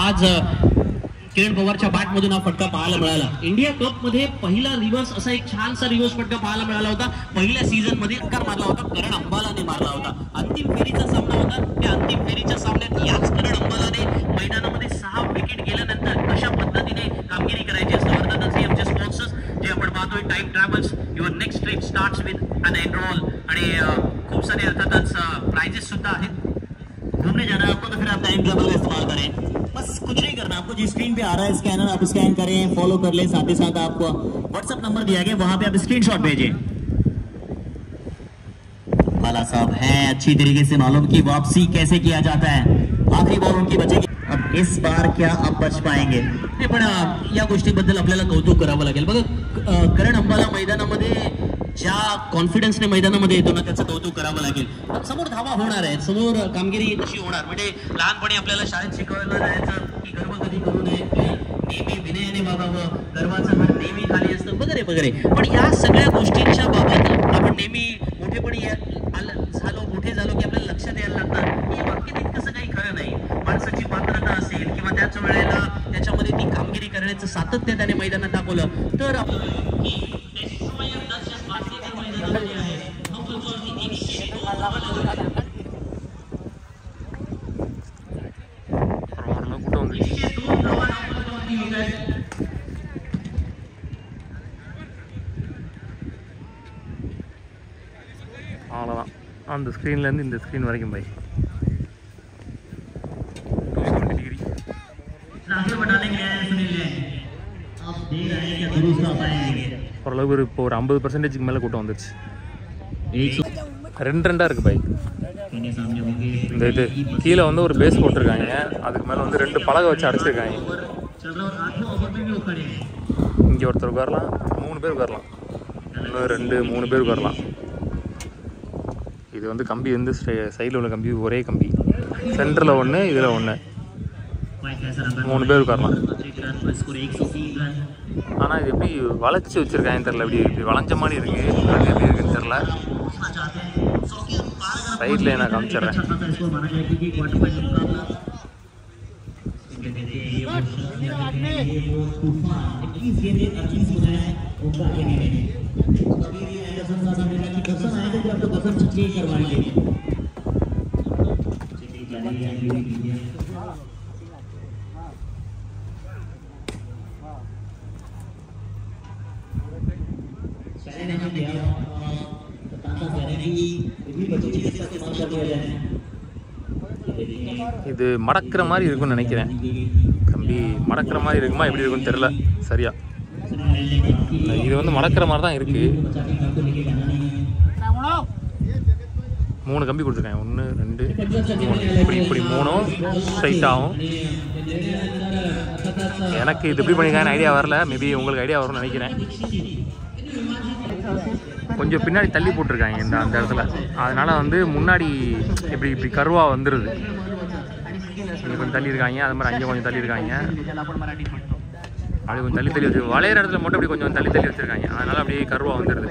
आज किरण पवारच्या बॅट मधून हा फटका पाहायला मिळाला. इंडिया कप मध्ये पहिला रिव्हर्स असा एक छानसा रिव्हर्स फटका पाहायला मिळाला होता. पहिल्या सीझन मध्ये मारला होता, करण अंबालाने मारला होता. अंतिम फेरीचा सामना होता. त्या अंतिम फेरीच्या सामन्यात याच करण अंबालाने मैदानामध्ये 6 विकेट गेल्यानंतर कशा पद्धतीने कामगिरी करायची असते. अर्थातच हे आमचे स्पॉन्सर्स जे आपण पाहतोय Time Travels, your next trip starts with an enrol, आणि खूप सारे अर्थातच प्राइजेस सुद्धा आहेत. घूमने जाना है आपको तो फिर आप टाइम ट्रैवल का इस्तेमाल करें. बस कुछ नहीं करना आपको, जिस स्क्रीन पे आ रहा है स्कैनर आप स्कैन करें, फॉलो कर ले. साथ ही साथ आपको व्हाट्सएप नंबर दिया गया, वहां पे आप स्क्रीनशॉट भेजें. बाला साहब हैं अच्छी तरीके से मालूम कि वापसी कैसे किया जाता है. आखिरी बॉल उनकी बचेगी. अब इस बार क्या अब बच पाएंगे. पण या गोष्टीबद्दल आपल्याला कौतुक करावं लागेल. बघा करण अंबाला मैदानामध्ये ज्या कॉन्फिडन्सने मैदानामध्ये येतो ना त्याचं कौतुक करावं लागेल. समोर धावा होणार आहेत, समोर कामगिरी कशी होणार. म्हणजे लहानपणी आपल्याला शाळेत शिकवलं जायचं की गर्व कधी करू नये, नेहमी विनयाने वागावं, गर्वाचं मन नेहमी खाली असतं वगैरे वगैरे. पण या सगळ्या गोष्टींच्या बाबत आपण नेहमी मोठेपणी मोठे झालो की आपल्याला लक्ष द्यायला लागतं. हे वाक्य तितकंसं काही खरं नाही. माणसाची पात्रता असेल किंवा त्याच वेळेला त्याच्यामध्ये ती कामगिरी करण्याचं सातत्य त्याने मैदानात दाखवलं तर அவ்வளோதான். அந்த ஸ்க்ரீன்லேருந்து இந்த ஸ்க்ரீன் வரைக்கும் பை 270 டிகிரி. ஓரளவுக்கு இப்போ ஒரு 50% மேலே கூட்டம் வந்துருச்சு. 2 இருக்குது பை. இந்த இது கீழே வந்து ஒரு பேஸ் போட்டிருக்காங்க, அதுக்கு மேலே வந்து 2 பலகை வச்சு அடைச்சிருக்காங்க. இங்கே ஒருத்தர் உட்காரலாம், 3 பேர் உட்காரலாம், இன்னும் 2-3 பேர் உட்காரலாம். இது வந்து கம்பி வந்து சைடில் உள்ள கம்பி ஒரே கம்பி, சென்டரில் ஒன்று, இதில் ஒன்று, 3 பேர் உட்காரலாம். ஆனால் இது எப்படி வளைச்சி வச்சுருக்காங்க தெரில, இப்படி வளைஞ்ச மாதிரி இருக்குது. அது எப்படி இருக்குன்னு தெரில. சைடில் நான் காமிச்சிட்றேன். இது மடக்கிற மாதிரி இருக்குன்னு நினைக்கிறேன். கம்பி மடக்கிற மாதிரி இருக்குமா எப்படி இருக்குன்னு தெரில சரியா. இது வந்து மடக்கிற மாதிரி தான் இருக்குது. 3 கம்பி கொடுத்துருக்காங்க. 1 2 3 இப்படி 3ம் ஸ்ட்ரைட்டாகும். எனக்கு இது எப்படி பண்ணியிருக்காங்கன்னு ஐடியா வரல. மேபி உங்களுக்கு ஐடியா வரும்னு நினைக்கிறேன். கொஞ்சம் பின்னாடி தள்ளி போட்டிருக்காங்க அந்த இடத்துல. அதனால் வந்து முன்னாடி இப்படி கருவாக வந்துடுது. இங்கே கொஞ்சம் தள்ளி இருக்காங்க, அது மாதிரி அங்கே கொஞ்சம் தள்ளி இருக்காங்க. அப்படி கொஞ்சம் தள்ளி வச்சு வளையிற இடத்துல மட்டும் அப்படி கொஞ்சம் தள்ளி வச்சுருக்காங்க. அதனால் அப்படியே கருவாக வந்துடுது.